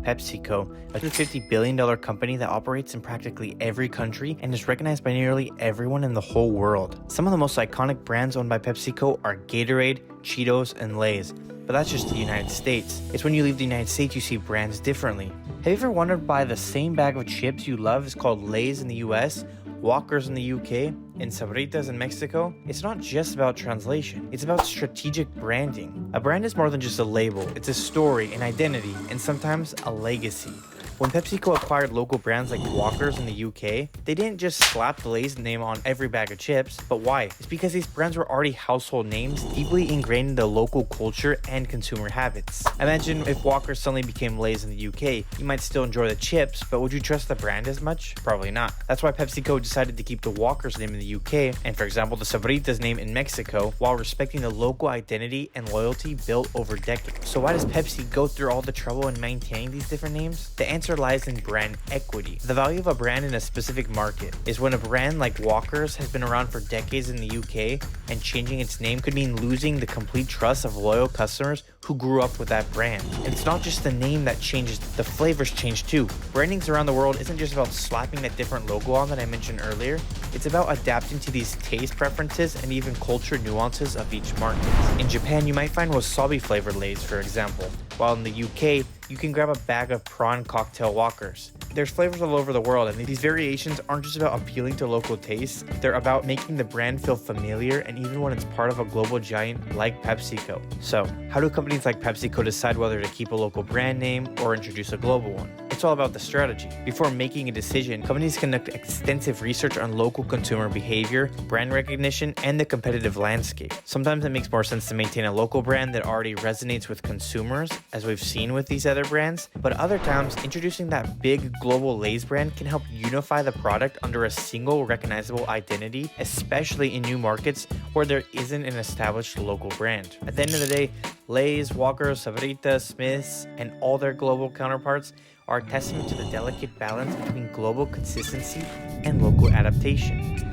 PepsiCo, a $250 billion company that operates in practically every country and is recognized by nearly everyone in the whole world. Some of the most iconic brands owned by PepsiCo are Gatorade, Cheetos, and Lay's. But that's just the United States. It's when you leave the United States you see brands differently. Have you ever wondered why the same bag of chips you love is called Lay's in the US, Walkers in the UK, and Sabritas in Mexico? It's not just about translation, it's about strategic branding. A brand is more than just a label, it's a story, an identity, and sometimes a legacy. When PepsiCo acquired local brands like Walkers in the UK, they didn't just slap the Lay's name on every bag of chips. But why? It's because these brands were already household names, deeply ingrained in the local culture and consumer habits. Imagine if Walkers suddenly became Lay's in the UK. You might still enjoy the chips, but would you trust the brand as much? Probably not. That's why PepsiCo decided to keep the Walkers name in the UK, and for example the Sabritas name in Mexico, while respecting the local identity and loyalty built over decades. So why does Pepsi go through all the trouble in maintaining these different names? The answer lies in brand equity. The value of a brand in a specific market is when a brand like Walkers has been around for decades in the UK, and changing its name could mean losing the complete trust of loyal customers who grew up with that brand. And it's not just the name that changes, the flavors change too. Brandings around the world isn't just about slapping that different logo on that I mentioned earlier, it's about adapting to these taste preferences and even culture nuances of each market. In Japan, you might find wasabi flavored Lay's, for example, while in the UK, you can grab a bag of prawn cocktail Walkers. There's flavors all over the world, and these variations aren't just about appealing to local tastes, they're about making the brand feel familiar, and even when it's part of a global giant like PepsiCo. So, how do companies like PepsiCo decide whether to keep a local brand name or introduce a global one? It's all about the strategy. Before making a decision, companies conduct extensive research on local consumer behavior, brand recognition, and the competitive landscape. Sometimes it makes more sense to maintain a local brand that already resonates with consumers, as we've seen with these other brands, but other times, introducing that big global Lay's brand can help unify the product under a single recognizable identity, especially in new markets where there isn't an established local brand. At the end of the day, Lay's, Walkers, Sabritas, Smith's, and all their global counterparts are a testament to the delicate balance between global consistency and local adaptation.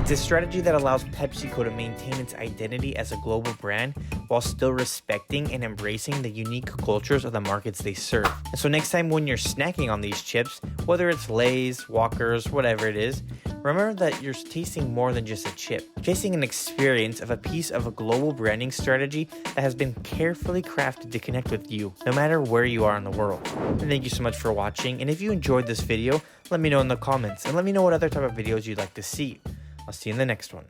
It's a strategy that allows PepsiCo to maintain its identity as a global brand while still respecting and embracing the unique cultures of the markets they serve. And so next time when you're snacking on these chips, whether it's Lay's, Walkers, whatever it is, remember that you're tasting more than just a chip. You're tasting an experience of a piece of a global branding strategy that has been carefully crafted to connect with you, no matter where you are in the world. And thank you so much for watching, and if you enjoyed this video, let me know in the comments, and let me know what other type of videos you'd like to see. I'll see you in the next one.